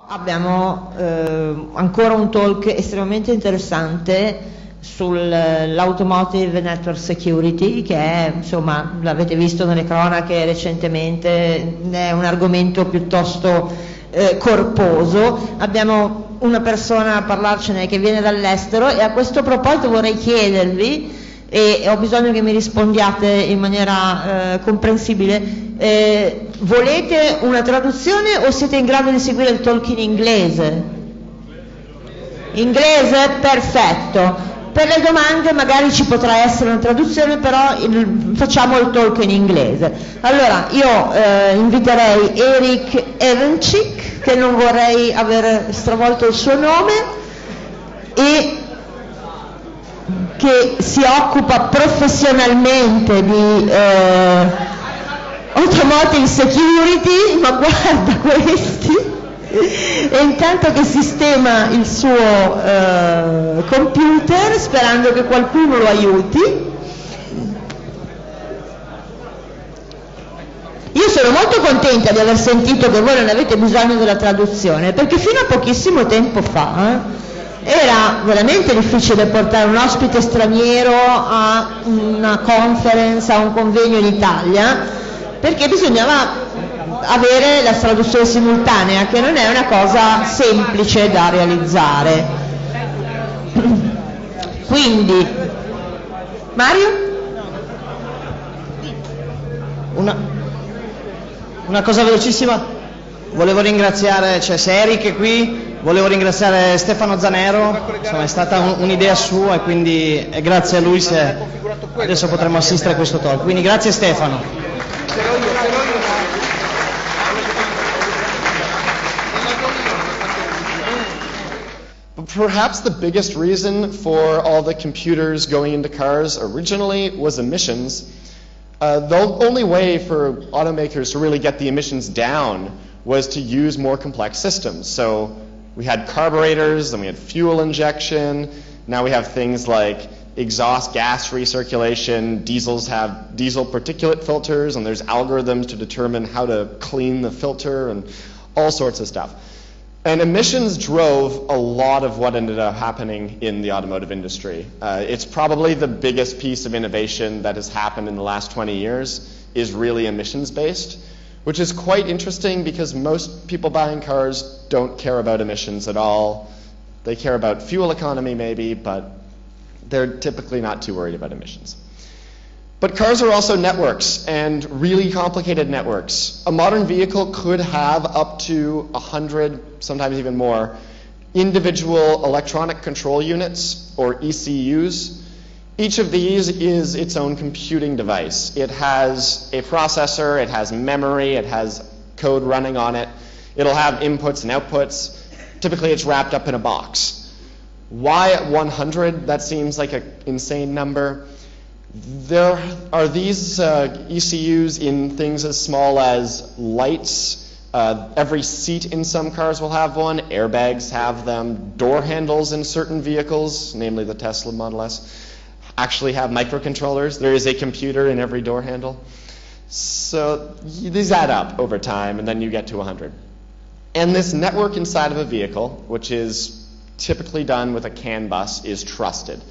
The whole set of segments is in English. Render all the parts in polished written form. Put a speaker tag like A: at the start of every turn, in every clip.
A: Abbiamo ancora un talk estremamente interessante sull'Automotive Network Security, che è, insomma, l'avete visto nelle cronache recentemente, è un argomento piuttosto corposo. Abbiamo una persona a parlarcene che viene dall'estero e a questo proposito vorrei chiedervi, e ho bisogno che mi rispondiate in maniera comprensibile, volete una traduzione o siete in grado di seguire il talk in inglese? Inglese? Perfetto. Per le domande magari ci potrà essere una traduzione, però facciamo il talk in inglese. Allora, io inviterei Eric Evenchick, che non vorrei aver stravolto il suo nome, e che si occupa professionalmente di Automotive Security, ma guarda questi, e intanto che sistema il suo computer, sperando che qualcuno lo aiuti. Io sono molto contenta di aver sentito che voi non avete bisogno della traduzione, perché fino a pochissimo tempo fa era veramente difficile portare un ospite straniero a una conference, a un convegno in Italia, perché bisognava avere la traduzione simultanea, che non è una cosa semplice da realizzare. Quindi, Mario?
B: Una cosa velocissima, volevo ringraziare, se Eric è qui, volevo ringraziare Stefano Zanero, insomma, è stata un'idea sua e quindi è grazie a lui se adesso potremo assistere a questo talk, quindi grazie Stefano.
C: Perhaps the biggest reason for all the computers going into cars originally was emissions. The only way for automakers to really get the emissions down was to use more complex systems. So we had carburetors, then we had fuel injection, now we have things like exhaust gas recirculation, diesels have diesel particulate filters, and there's algorithms to determine how to clean the filter and all sorts of stuff. And emissions drove a lot of what ended up happening in the automotive industry. It's probably the biggest piece of innovation that has happened in the last 20 years is really emissions-based, which is quite interesting because most people buying cars don't care about emissions at all. They care about fuel economy maybe, but they're typically not too worried about emissions. But cars are also networks, and really complicated networks. A modern vehicle could have up to 100, sometimes even more, individual electronic control units, or ECUs. Each of these is its own computing device. It has a processor, it has memory, it has code running on it. It'll have inputs and outputs. Typically it's wrapped up in a box. Why at 100? That seems like an insane number. There are these ECUs in things as small as lights. Every seat in some cars will have one. Airbags have them. Door handles in certain vehicles, namely the Tesla Model S, actually have microcontrollers. There is a computer in every door handle. So these add up over time, and then you get to 100. And this network inside of a vehicle, which is typically done with a CAN bus, is trusted.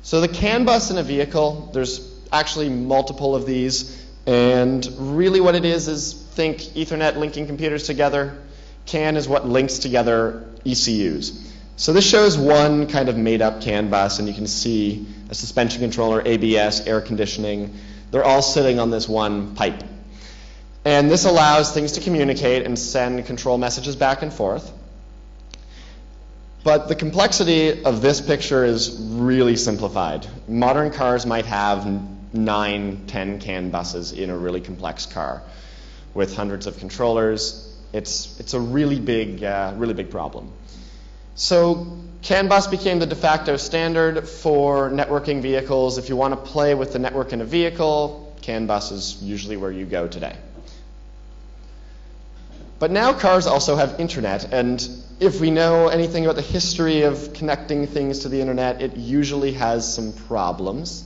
C: So the CAN bus in a vehicle, there's actually multiple of these, and really what it is think Ethernet linking computers together. CAN is what links together ECUs. So this shows one kind of made-up CAN bus, and you can see a suspension controller, ABS, air conditioning. They're all sitting on this one pipe. And this allows things to communicate and send control messages back and forth. But the complexity of this picture is really simplified. Modern cars might have 9, 10 CAN buses in a really complex car with hundreds of controllers. It's a really big problem. So CAN bus became the de facto standard for networking vehicles. If you want to play with the network in a vehicle, CAN bus is usually where you go today. But now cars also have internet, and if we know anything about the history of connecting things to the internet, it usually has some problems.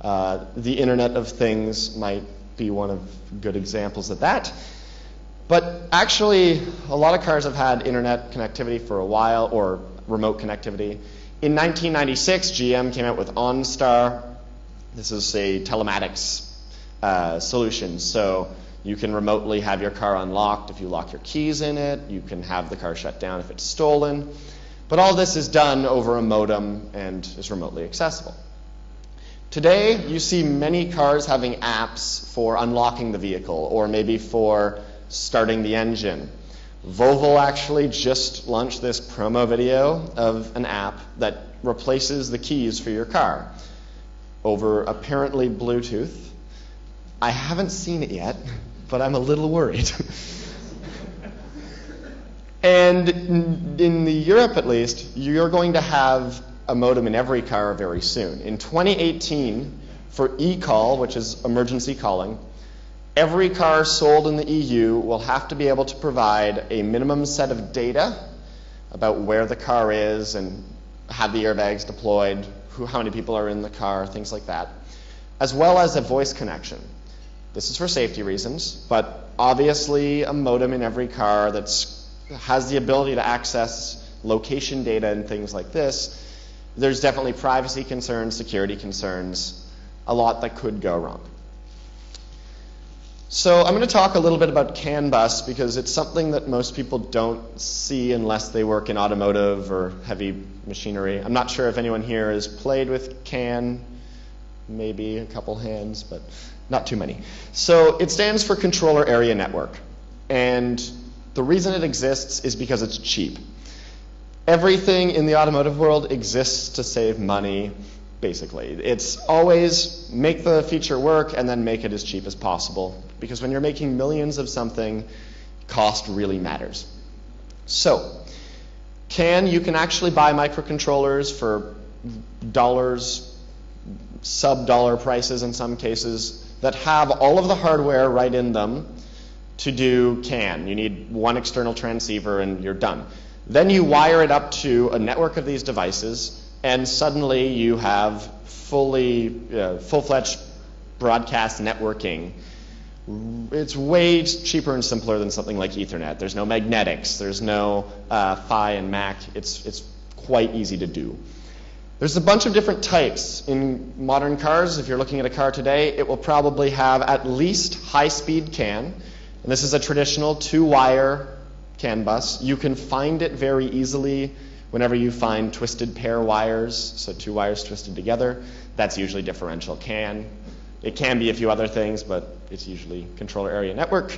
C: The Internet of Things might be one of good examples of that. But actually, a lot of cars have had internet connectivity for a while, or remote connectivity. In 1996, GM came out with OnStar. This is a telematics solution. So you can remotely have your car unlocked if you lock your keys in it. You can have the car shut down if it's stolen. But all this is done over a modem and is remotely accessible. Today, you see many cars having apps for unlocking the vehicle, or maybe for starting the engine. Volvo actually just launched this promo video of an app that replaces the keys for your car over apparently Bluetooth. I haven't seen it yet, but I'm a little worried. And in Europe, at least, you're going to have a modem in every car very soon. In 2018, for eCall, which is emergency calling, every car sold in the EU will have to be able to provide a minimum set of data about where the car is and have the airbags deployed, how many people are in the car, things like that, as well as a voice connection. This is for safety reasons, but obviously a modem in every car that has the ability to access location data and things like this, there's definitely privacy concerns, security concerns, a lot that could go wrong. So I'm going to talk a little bit about CAN bus because it's something that most people don't see unless they work in automotive or heavy machinery. I'm not sure if anyone here has played with CAN, maybe a couple hands, but not too many. So it stands for Controller Area Network. And the reason it exists is because it's cheap. Everything in the automotive world exists to save money, basically. It's always make the feature work and then make it as cheap as possible. Because when you're making millions of something, cost really matters. So, you can actually buy microcontrollers for dollars, sub-dollar prices in some cases, that have all of the hardware right in them to do CAN. You need one external transceiver and you're done. Then you wire it up to a network of these devices, and suddenly you have full-fledged broadcast networking. It's way cheaper and simpler than something like Ethernet. There's no magnetics. There's no Phi and Mac. It's quite easy to do. There's a bunch of different types. In modern cars, if you're looking at a car today, it will probably have at least high-speed CAN. And this is a traditional 2-wire CAN bus. You can find it very easily whenever you find twisted pair wires, so 2 wires twisted together. That's usually differential CAN. It can be a few other things, but it's usually controller area network.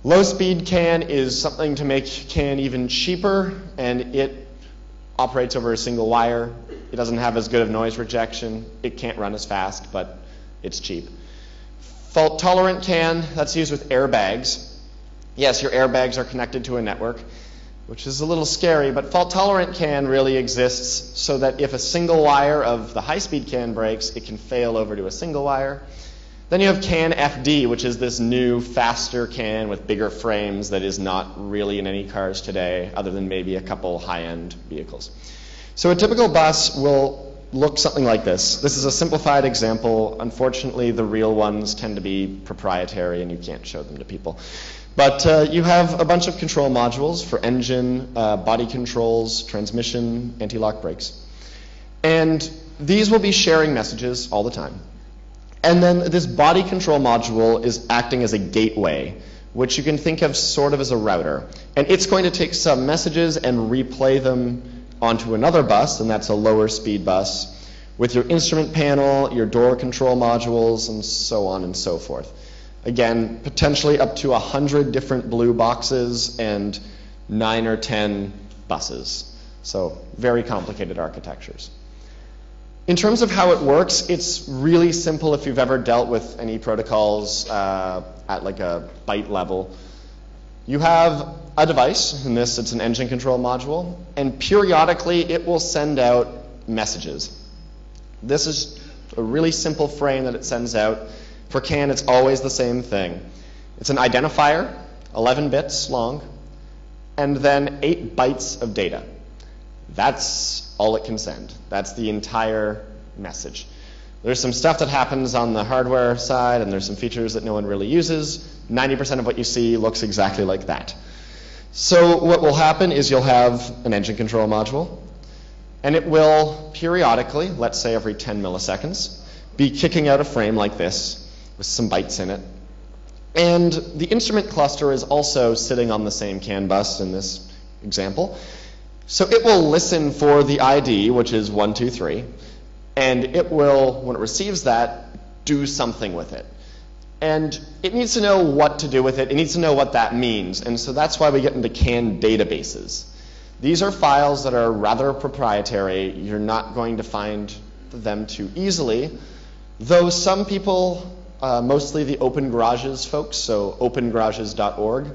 C: Low-speed CAN is something to make CAN even cheaper, and it operates over a single wire. It doesn't have as good of noise rejection. It can't run as fast, but it's cheap. Fault-tolerant CAN, that's used with airbags. Yes, your airbags are connected to a network, which is a little scary, but fault-tolerant CAN really exists so that if a single wire of the high-speed CAN breaks, it can fail over to a single wire. Then you have CAN FD, which is this new, faster CAN with bigger frames that is not really in any cars today, other than maybe a couple high-end vehicles. So a typical bus will look something like this. This is a simplified example. Unfortunately, the real ones tend to be proprietary, and you can't show them to people. But you have a bunch of control modules for engine, body controls, transmission, anti-lock brakes. And these will be sharing messages all the time. And then this body control module is acting as a gateway, which you can think of sort of as a router. And it's going to take some messages and replay them onto another bus, and that's a lower speed bus, with your instrument panel, your door control modules, and so on and so forth. Again, potentially up to 100 different blue boxes and 9 or 10 buses. So very complicated architectures. In terms of how it works, it's really simple if you've ever dealt with any protocols at like a byte level. You have a device, in this it's an engine control module, and periodically it will send out messages. This is a really simple frame that it sends out. For CAN, it's always the same thing. It's an identifier, 11 bits long, and then 8 bytes of data. That's all it can send. That's the entire message. There's some stuff that happens on the hardware side, and there's some features that no one really uses. 90% of what you see looks exactly like that. So what will happen is you'll have an engine control module, and it will periodically, let's say every 10 milliseconds, be kicking out a frame like this with some bytes in it. And the instrument cluster is also sitting on the same CAN bus in this example. So it will listen for the ID, which is 1, 2, 3, and it will, when it receives that, do something with it. And it needs to know what to do with it. It needs to know what that means. And so that's why we get into CAN databases. These are files that are rather proprietary. You're not going to find them too easily, though some people, mostly the Open Garages folks, so opengarages.org,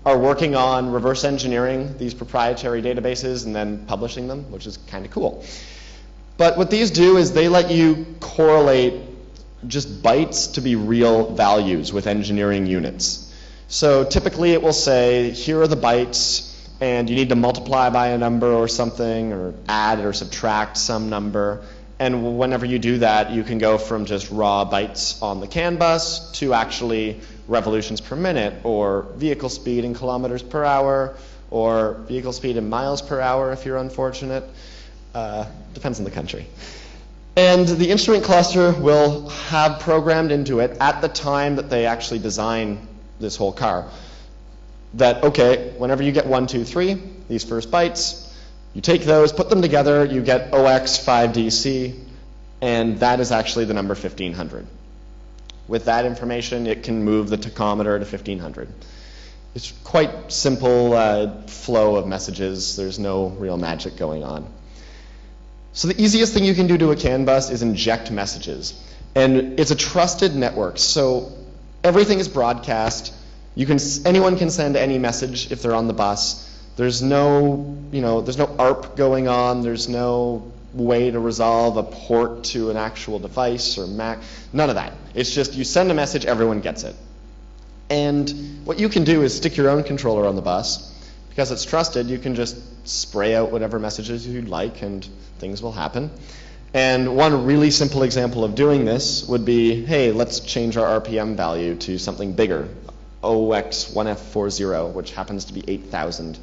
C: are working on reverse engineering these proprietary databases and then publishing them, which is kind of cool. But what these do is they let you correlate just bytes to be real values with engineering units. So typically it will say, here are the bytes, and you need to multiply by a number or something, or add or subtract some number. And whenever you do that, you can go from just raw bytes on the CAN bus to actually revolutions per minute, or vehicle speed in kilometers per hour, or vehicle speed in miles per hour if you're unfortunate. Depends on the country. And the instrument cluster will have programmed into it at the time that they actually design this whole car that, okay, whenever you get 1, 2, 3, these first bytes, you take those, put them together, you get OX5DC, and that is actually the number 1500. With that information, it can move the tachometer to 1500. It's quite simple flow of messages. There's no real magic going on. So the easiest thing you can do to a CAN bus is inject messages. And it's a trusted network, so everything is broadcast. Anyone can send any message if they're on the bus. There's no, there's no ARP going on. There's no way to resolve a port to an actual device or Mac. None of that. It's just you send a message, everyone gets it. And what you can do is stick your own controller on the bus. Because it's trusted, you can just spray out whatever messages you'd like, and things will happen. And one really simple example of doing this would be, hey, let's change our RPM value to something bigger, OX1F40, which happens to be 8,000.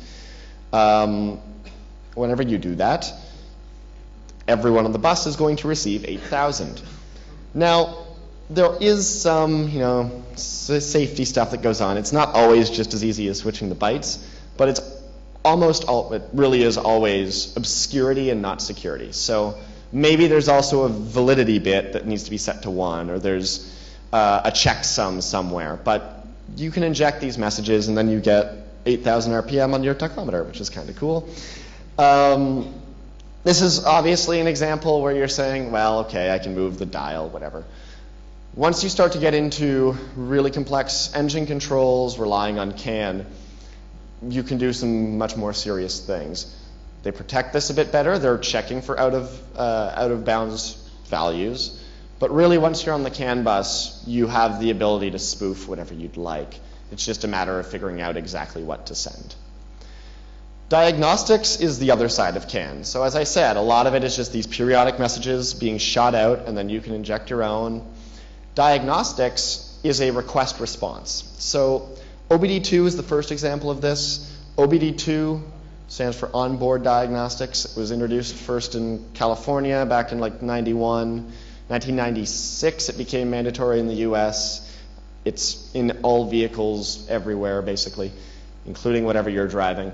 C: Whenever you do that, everyone on the bus is going to receive 8,000. Now, there is some, safety stuff that goes on. It's not always just as easy as switching the bytes, but it really is always obscurity and not security. So maybe there's also a validity bit that needs to be set to 1, or there's a checksum somewhere. But you can inject these messages, and then you get 8,000 RPM on your tachometer, which is kind of cool. This is obviously an example where you're saying, well, okay, I can move the dial, whatever. Once you start to get into really complex engine controls, relying on CAN, you can do some much more serious things. They protect this a bit better. They're checking for out of bounds values. But really, once you're on the CAN bus, you have the ability to spoof whatever you'd like. It's just a matter of figuring out exactly what to send. Diagnostics is the other side of CAN. So as I said, a lot of it is just these periodic messages being shot out, and then you can inject your own. Diagnostics is a request response. So OBD2 is the first example of this. OBD2 stands for Onboard Diagnostics. It was introduced first in California back in like 91. 1996 it became mandatory in the US. It's in all vehicles everywhere basically, including whatever you're driving.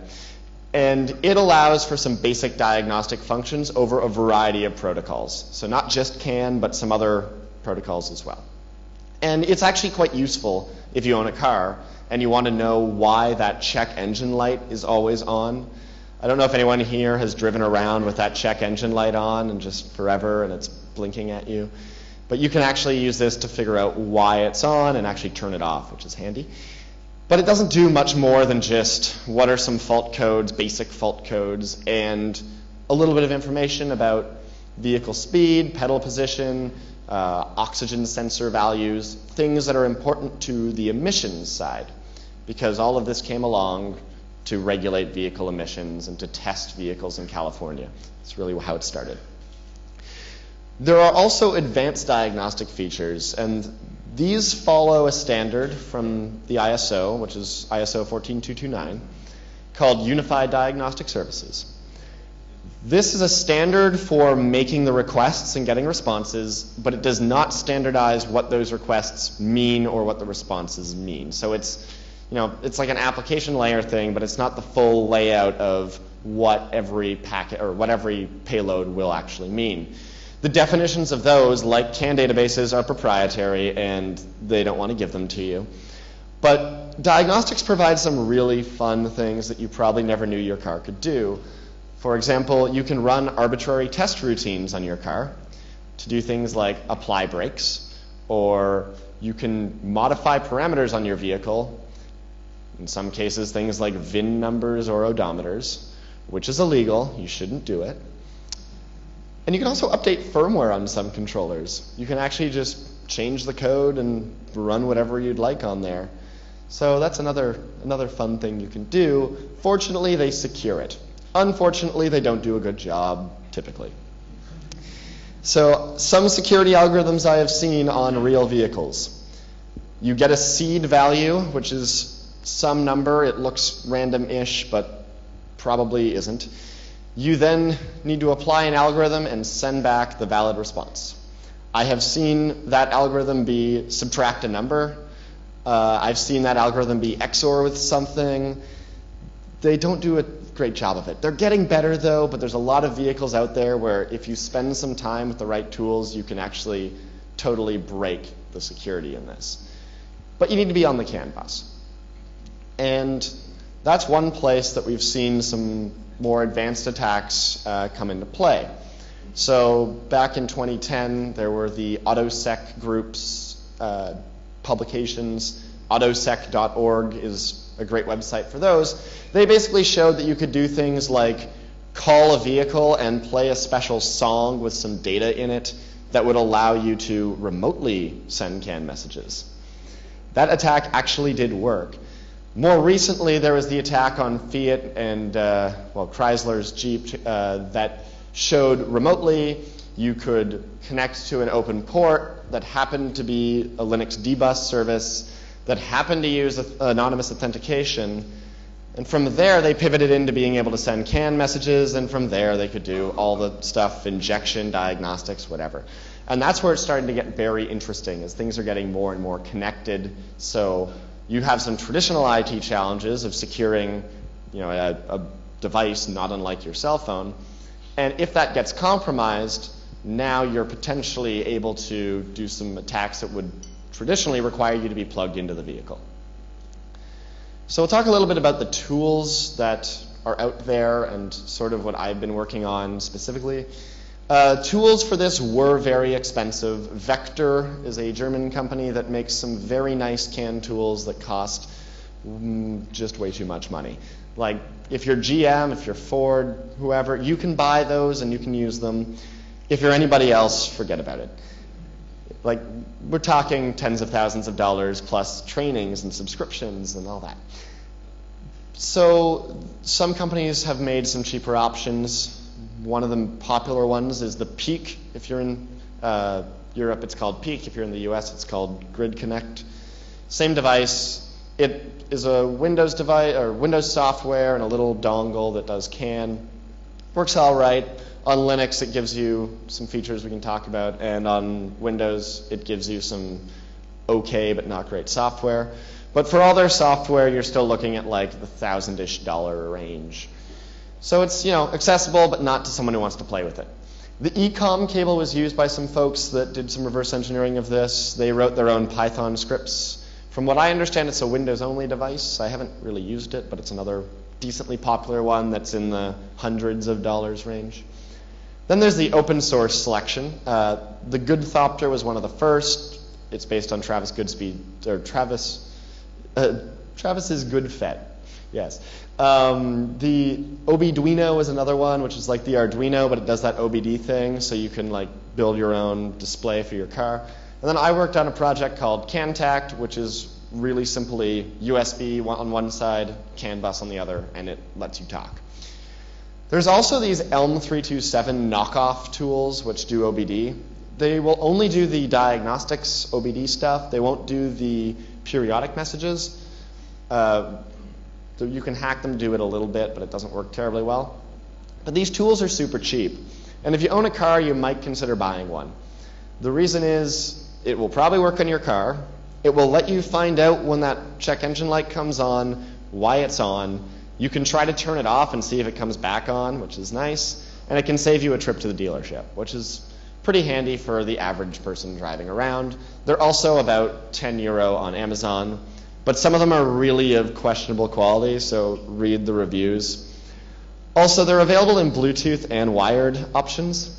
C: And it allows for some basic diagnostic functions over a variety of protocols. So not just CAN, but some other protocols as well. And it's actually quite useful if you own a car and you want to know why that check engine light is always on. I don't know if anyone here has driven around with that check engine light on and just forever and it's blinking at you. But you can actually use this to figure out why it's on and actually turn it off, which is handy. But it doesn't do much more than just what are some fault codes, basic fault codes, and a little bit of information about vehicle speed, pedal position, oxygen sensor values, things that are important to the emissions side, because all of this came along to regulate vehicle emissions and to test vehicles in California. That's really how it started. There are also advanced diagnostic features, and these follow a standard from the ISO, which is ISO 14229, called Unified Diagnostic Services. This is a standard for making the requests and getting responses, but it does not standardize what those requests mean or what the responses mean. So it's like an application layer thing, but it's not the full layout of what every packet or what every payload will actually mean. The definitions of those, like CAN databases, are proprietary and they don't want to give them to you. But diagnostics provides some really fun things that you probably never knew your car could do. For example, you can run arbitrary test routines on your car to do things like apply brakes, or you can modify parameters on your vehicle, in some cases things like VIN numbers or odometers, which is illegal. You shouldn't do it. And you can also update firmware on some controllers. You can actually just change the code and run whatever you'd like on there. So that's another fun thing you can do. Fortunately, they secure it. Unfortunately, they don't do a good job, typically. So some security algorithms I have seen on real vehicles. You get a seed value, which is some number. It looks random-ish, but probably isn't. You then need to apply an algorithm and send back the valid response. I have seen that algorithm be subtract a number. I've seen that algorithm be XOR with something. They don't do a great job of it. They're getting better though, but there's a lot of vehicles out there where if you spend some time with the right tools, you can actually totally break the security in this. But you need to be on the CAN bus. And that's one place that we've seen some more advanced attacks come into play. So back in 2010, there were the AutoSec groups, publications. Autosec.org is a great website for those. They basically showed that you could do things like call a vehicle and play a special song with some data in it that would allow you to remotely send CAN messages. That attack actually did work. More recently, there was the attack on Fiat and Chrysler's Jeep that showed remotely you could connect to an open port that happened to be a Linux dbus service that happened to use anonymous authentication. And from there, they pivoted into being able to send CAN messages, and from there, they could do all the stuff, injection, diagnostics, whatever. And that's where it's starting to get very interesting as things are getting more and more connected. So you have some traditional IT challenges of securing a device not unlike your cell phone. And if that gets compromised, now you're potentially able to do some attacks that would traditionally require you to be plugged into the vehicle. So we'll talk a little bit about the tools that are out there and sort of what I've been working on specifically. Tools for this were very expensive. Vector is a German company that makes some very nice CAN tools that cost just way too much money. Like if you're GM, if you're Ford, whoever, you can buy those and you can use them. If you're anybody else, forget about it. Like we're talking tens of thousands of dollars plus trainings and subscriptions and all that. So some companies have made some cheaper options. One of the popular ones is the Peak. If you're in Europe, it's called Peak. If you're in the US, it's called Grid Connect. Same device. It is a Windows device or Windows software and a little dongle that does CAN. Works all right. On Linux, it gives you some features we can talk about, and on Windows, it gives you some okay but not great software. But for all their software, you're still looking at like the $1,000-ish range. So it's accessible, but not to someone who wants to play with it. The ECOM cable was used by some folks that did some reverse engineering of this. They wrote their own Python scripts. From what I understand, it's a Windows-only device. I haven't really used it, but it's another decently popular one that's in the hundreds of dollars range. Then there's the open source selection. The Goodthopter was one of the first. It's based on Travis's GoodFet. Yes. The Obduino is another one, which is like the Arduino, but it does that OBD thing, so you can like build your own display for your car. And then I worked on a project called CANTACT, which is really simply USB on one side, CAN bus on the other, and it lets you talk. There's also these Elm 327 knockoff tools which do OBD. They will only do the diagnostics OBD stuff. They won't do the periodic messages. You can hack them, do it a little bit, but it doesn't work terribly well. But these tools are super cheap. And if you own a car, you might consider buying one. The reason is it will probably work on your car. It will let you find out when that check engine light comes on, why it's on. You can try to turn it off and see if it comes back on, which is nice. And it can save you a trip to the dealership, which is pretty handy for the average person driving around. They're also about €10 on Amazon, but some of them are really of questionable quality, so read the reviews. Also, they're available in Bluetooth and wired options.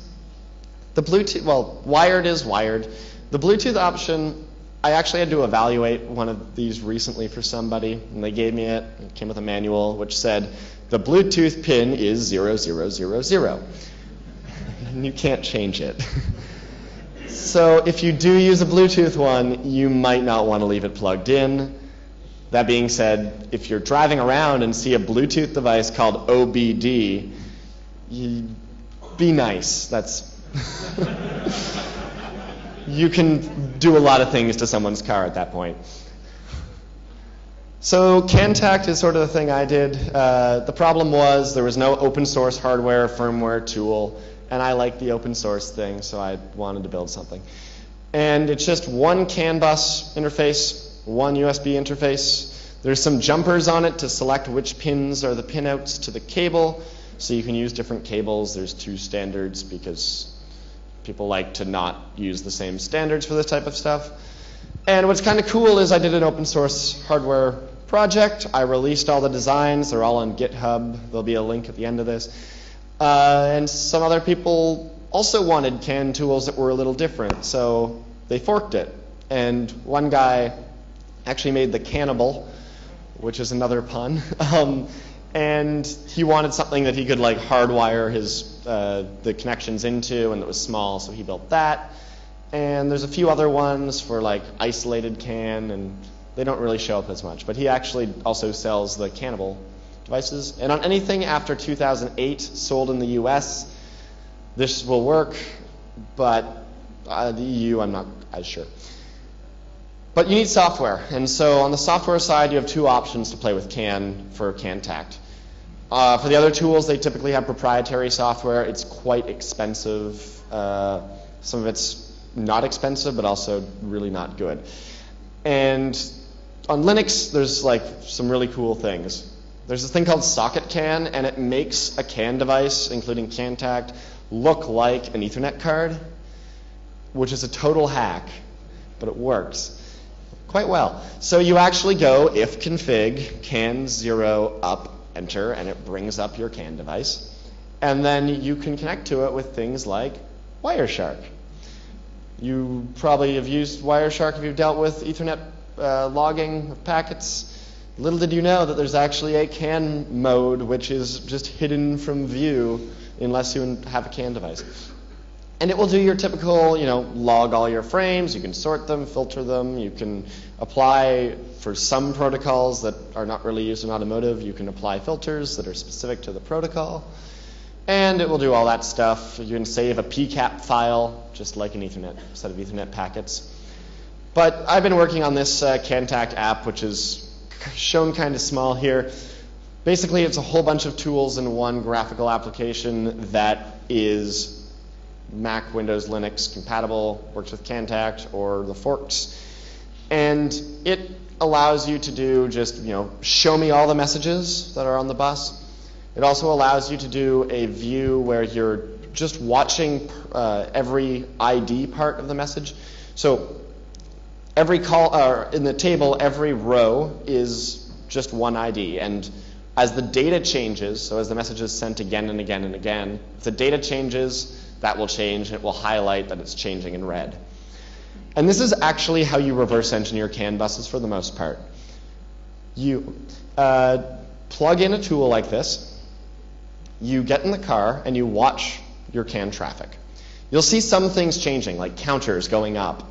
C: The Bluetooth, well, wired is wired. The Bluetooth option, I actually had to evaluate one of these recently for somebody, and they gave me it. It came with a manual which said, the Bluetooth pin is 0000. And you can't change it. So if you do use a Bluetooth one, you might not want to leave it plugged in. That being said, if you're driving around and see a Bluetooth device called OBD, be nice. That's you can do a lot of things to someone's car at that point. So Cantact is sort of the thing I did. The problem was there was no open source hardware firmware tool, and I like the open source thing, so I wanted to build something. And it's just one CAN bus interface, one USB interface. There's some jumpers on it to select which pins are the pinouts to the cable, so you can use different cables. There's 2 standards because people like to not use the same standards for this type of stuff. And what's kind of cool is I did an open source hardware project. I released all the designs. They're all on GitHub. There'll be a link at the end of this. And some other people also wanted CAN tools that were a little different, so they forked it. And one guy actually made the Cannibal, which is another pun. And he wanted something that he could like hardwire his the connections into, and that was small, so he built that. And there's a few other ones for like isolated CAN, and they don't really show up as much. But he actually also sells the Cannibal devices. And on anything after 2008 sold in the US, this will work, but the EU, I'm not as sure. But you need software, and so on the software side, you have 2 options to play with CAN for Cantact. For the other tools, they typically have proprietary software. It's quite expensive. Some of it's not expensive, but also really not good. And on Linux, there's like some really cool things. There's this thing called Socket CAN, and it makes a CAN device, including Cantact, look like an Ethernet card, which is a total hack, but it works quite well. So you actually go if config CAN 0 up enter, and it brings up your CAN device. And then you can connect to it with things like Wireshark. You probably have used Wireshark if you've dealt with Ethernet logging of packets. Little did you know that there's actually a CAN mode which is just hidden from view unless you have a CAN device. And it will do your typical, log all your frames. You can sort them, filter them. You can apply, for some protocols that are not really used in automotive, you can apply filters that are specific to the protocol. And it will do all that stuff. You can save a PCAP file, just like an Ethernet set of Ethernet packets. But I've been working on this Cantact app, which is shown kind of small here. Basically, it's a whole bunch of tools in one graphical application that is Mac, Windows, Linux compatible, works with Cantact or the forks. And it allows you to do just, show me all the messages that are on the bus. It also allows you to do a view where you're just watching every ID part of the message. So every call, in the table, every row is just one ID. And as the data changes, so as the message is sent again and again and again, if the data changes, that will change, and it will highlight that it's changing in red. And this is actually how you reverse engineer CAN buses for the most part. You plug in a tool like this, you get in the car, and you watch your CAN traffic. You'll see some things changing, like counters going up,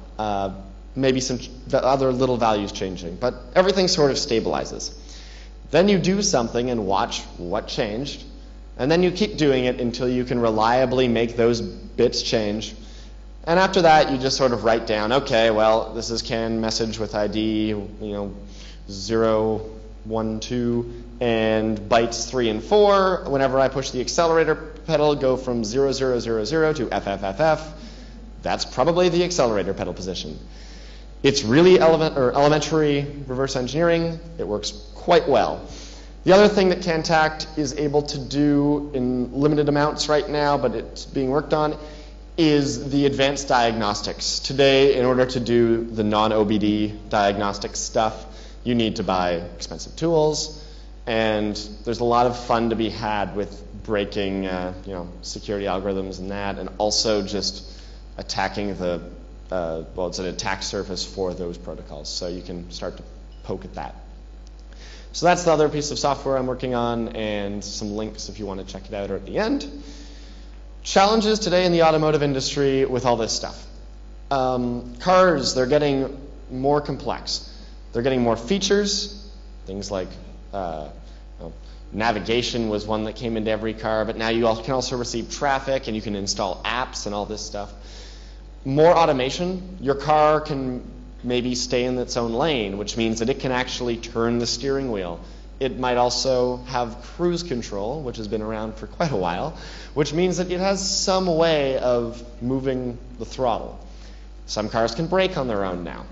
C: maybe some other little values changing, but everything sort of stabilizes. Then you do something and watch what changed, and then you keep doing it until you can reliably make those bits change. And after that, you just sort of write down, okay, well, this is CAN message with ID, 0, 1, 2, and bytes 3 and 4. Whenever I push the accelerator pedal, go from 0, 0, 0, 0 to FFFF. That's probably the accelerator pedal position. It's really elementary reverse engineering. It works quite well. The other thing that CANTACT is able to do in limited amounts right now, but it's being worked on, is the advanced diagnostics. Today, in order to do the non-OBD diagnostic stuff, you need to buy expensive tools, and there's a lot of fun to be had with breaking security algorithms and that, and also just attacking the it's an attack surface for those protocols, so you can start to poke at that. So that's the other piece of software I'm working on, and some links if you want to check it out are at the end. Challenges today in the automotive industry with all this stuff. Cars, they're getting more complex. They're getting more features, things like navigation was one that came into every car, but now you can also receive traffic, and you can install apps and all this stuff. More automation. Your car can maybe stay in its own lane, which means that it can actually turn the steering wheel. It might also have cruise control, which has been around for quite a while, which means that it has some way of moving the throttle. Some cars can brake on their own now.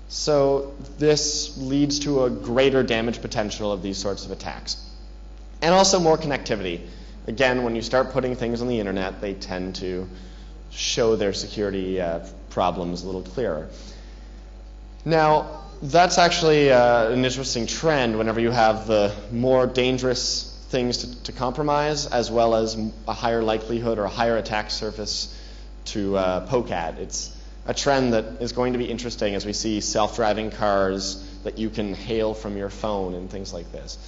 C: So this leads to a greater damage potential of these sorts of attacks. And also more connectivity. Again, when you start putting things on the internet, they tend to show their security problems a little clearer. Now, that's actually an interesting trend whenever you have the more dangerous things to compromise, as well as a higher likelihood or a higher attack surface to poke at. It's a trend that is going to be interesting as we see self-driving cars that you can hail from your phone and things like this.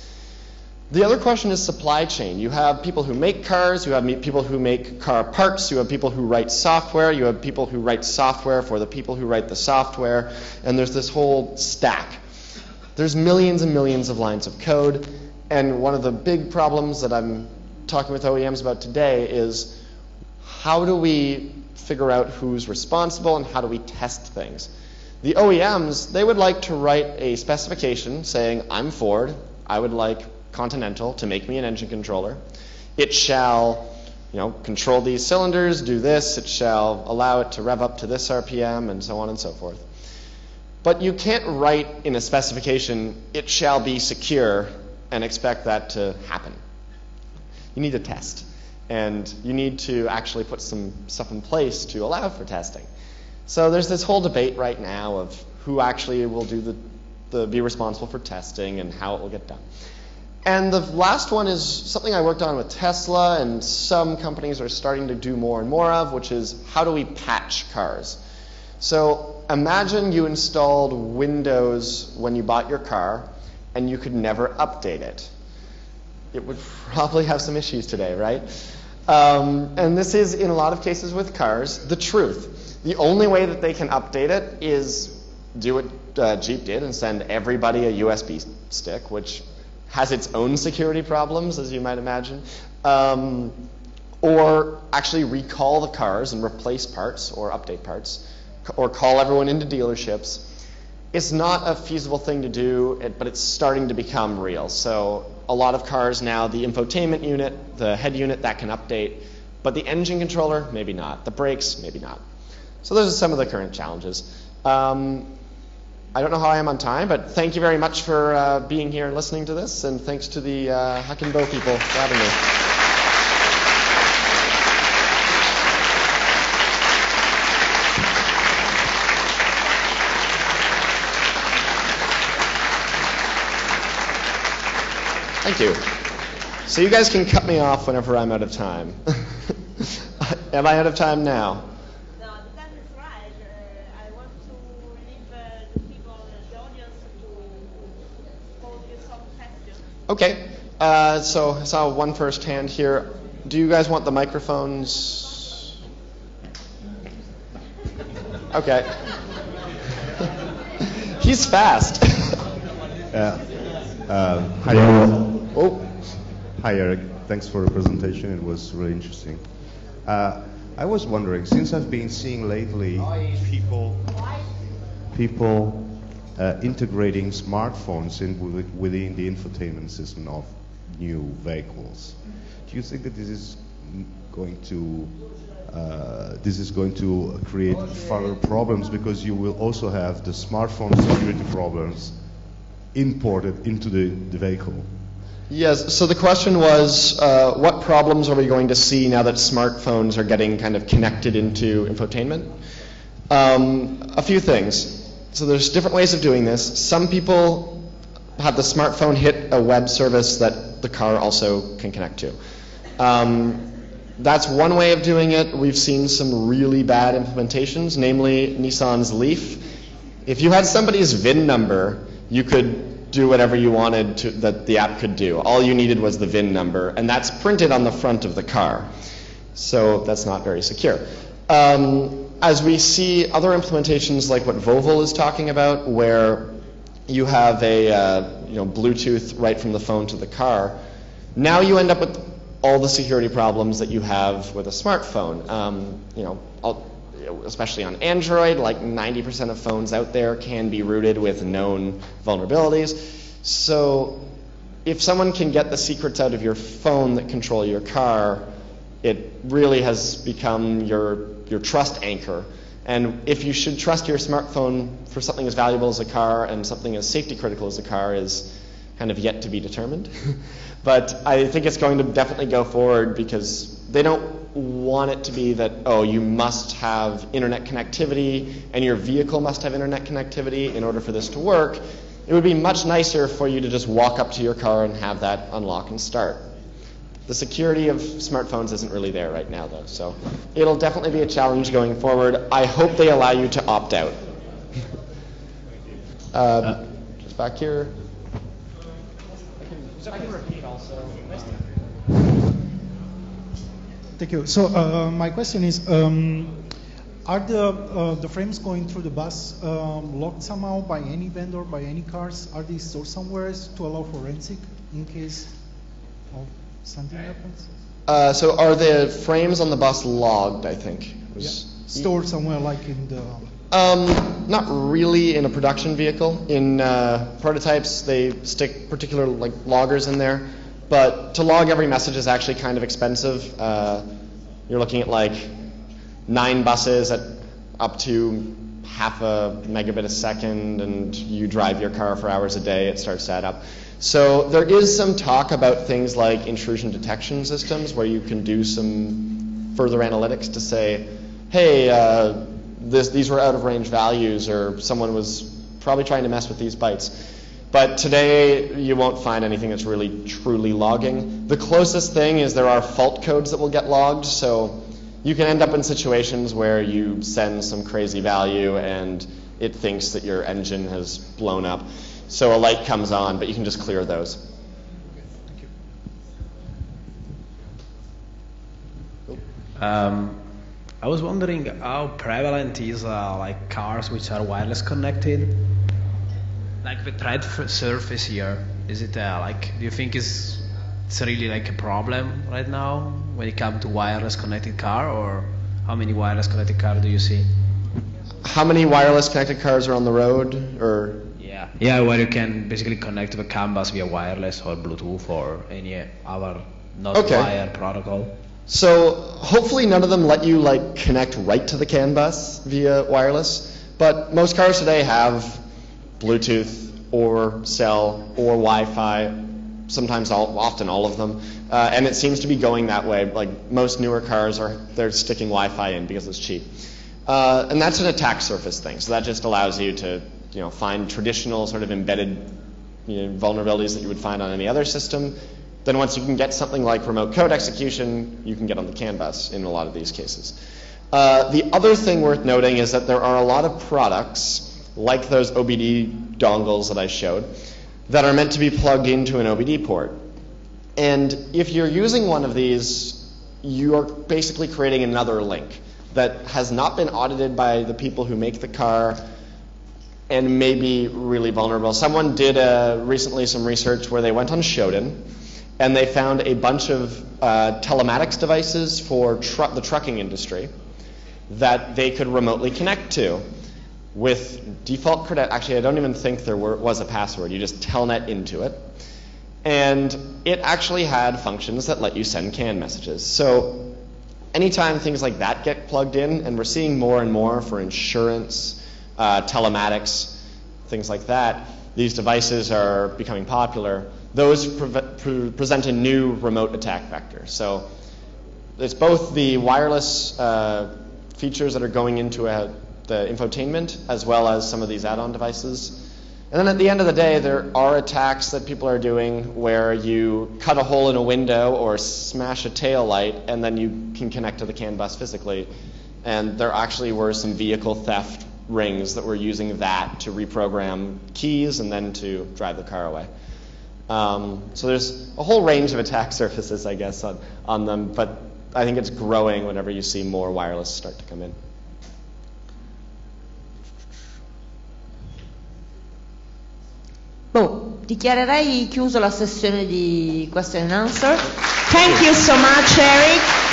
C: The other question is supply chain. You have people who make cars, you have people who make car parts, you have people who write software, you have people who write software for the people who write the software, and there's this whole stack. There's millions and millions of lines of code, and one of the big problems that I'm talking with OEMs about today is how do we figure out who's responsible and how do we test things? The OEMs, they would like to write a specification saying, I'm Ford, I would like Continental to make me an engine controller. It shall, control these cylinders, do this, it shall allow it to rev up to this RPM, and so on and so forth. But you can't write in a specification, it shall be secure, and expect that to happen. You need to test, and you need to actually put some stuff in place to allow for testing. So there's this whole debate right now of who actually will do be responsible for testing and how it will get done. And the last one is something I worked on with Tesla, and some companies are starting to do more and more of, which is how do we patch cars? So imagine you installed Windows when you bought your car, and you could never update it. It would probably have some issues today, right? And this is, in a lot of cases with cars, the truth. The only way that they can update it is do what Jeep did and send everybody a USB stick, which has its own security problems, as you might imagine, or actually recall the cars and replace parts or update parts, or call everyone into dealerships. It's not a feasible thing to do, but it's starting to become real. So a lot of cars now, the infotainment unit, the head unit, that can update, but the engine controller, maybe not. The brakes, maybe not. So those are some of the current challenges. I don't know how I am on time, but thank you very much for being here and listening to this, and thanks to the HackInBo people for having me. Thank you. So you guys can cut me off whenever I'm out of time. Am I out of time now? Okay, so I saw one first hand here. Do you guys want the microphones? Okay. He's fast.
D: Hi, Eric.
C: Oh.
D: Hi, Eric. Thanks for the presentation. It was really interesting. I was wondering, since I've been seeing lately people integrating smartphones within the infotainment system of new vehicles, do you think that this is going to create further problems, because you will also have the smartphone security problems imported into the vehicle?
C: Yes, so the question was, what problems are we going to see now that smartphones are getting kind of connected into infotainment? A few things. So there's different ways of doing this. Some people have the smartphone hit a web service that the car also can connect to. That's one way of doing it. We've seen some really bad implementations, namely Nissan's Leaf. If you had somebody's VIN number, you could do whatever you wanted that the app could do. All you needed was the VIN number, and that's printed on the front of the car. So that's not very secure. As we see other implementations like what Volvo is talking about, where you have a Bluetooth right from the phone to the car, now you end up with all the security problems that you have with a smartphone. Especially on Android, like 90% of phones out there can be rooted with known vulnerabilities. So if someone can get the secrets out of your phone that control your car, it really has become your trust anchor. And if you should trust your smartphone for something as valuable as a car and something as safety critical as a car is kind of yet to be determined. But I think it's going to definitely go forward, because they don't want it to be that, oh, you must have internet connectivity and your vehicle must have internet connectivity in order for this to work. It would be much nicer for you to just walk up to your car and have that unlock and start. The security of smartphones isn't really there right now, though, so it'll definitely be a challenge going forward. I hope they allow you to opt out. Just back here. I can repeat also.
E: Thank you. So my question is, are the frames going through the bus locked somehow by any vendor, by any cars? Are they stored somewhere to allow forensic in case of something happens?
C: So are the frames on the bus logged, I think?
E: Stored somewhere like in the...
C: Not really in a production vehicle. In prototypes, they stick particular loggers in there. But to log every message is actually kind of expensive. You're looking at 9 buses at up to half a megabit a second, and you drive your car for hours a day, it starts to add up. So there is some talk about things like intrusion detection systems, where you can do some further analytics to say, hey, these were out of range values, or someone was probably trying to mess with these bytes. But today, you won't find anything that's really truly logging. The closest thing is there are fault codes that will get logged, so you can end up in situations where you send some crazy value and it thinks that your engine has blown up. So a light comes on, but you can just clear those.
E: Thank you.
F: I was wondering how prevalent is cars which are wireless connected? Like the threat surface here, is it do you think it's really a problem right now when it comes to wireless connected car, or how many wireless connected cars do you see?
C: How many wireless connected cars are on the road, or?
F: Yeah, where you can basically connect to the CAN bus via wireless or Bluetooth or any other not-wired protocol.
C: So hopefully none of them let you connect right to the CAN bus via wireless, but most cars today have Bluetooth or cell or Wi-Fi, sometimes often all of them, and it seems to be going that way. Most newer cars they're sticking Wi-Fi in because it's cheap, and that's an attack surface thing. So that just allows you to find traditional sort of embedded vulnerabilities that you would find on any other system. Then once you can get something like remote code execution, you can get on the CAN bus in a lot of these cases. The other thing worth noting is that there are a lot of products like those OBD dongles that I showed, that are meant to be plugged into an OBD port. And if you're using one of these, you are basically creating another link that has not been audited by the people who make the car and may be really vulnerable. Someone did recently some research where they went on Shodan and they found a bunch of telematics devices for the trucking industry that they could remotely connect to with default credentials. Actually, I don't even think there was a password. You just telnet into it. And it actually had functions that let you send CAN messages. So anytime things like that get plugged in, and we're seeing more and more for insurance, telematics, things like that, these devices are becoming popular. Those present a new remote attack vector. So it's both the wireless features that are going into the infotainment, as well as some of these add-on devices. And then at the end of the day, there are attacks that people are doing where you cut a hole in a window or smash a tail light, and then you can connect to the CAN bus physically. And there actually were some vehicle theft rings that were using that to reprogram keys and then to drive the car away. So there's a whole range of attack surfaces, I guess, on them, but I think it's growing whenever you see more wireless start to come in.
A: Dichiarerei chiuso la sessione di question and answer. Thank you so much, Eric.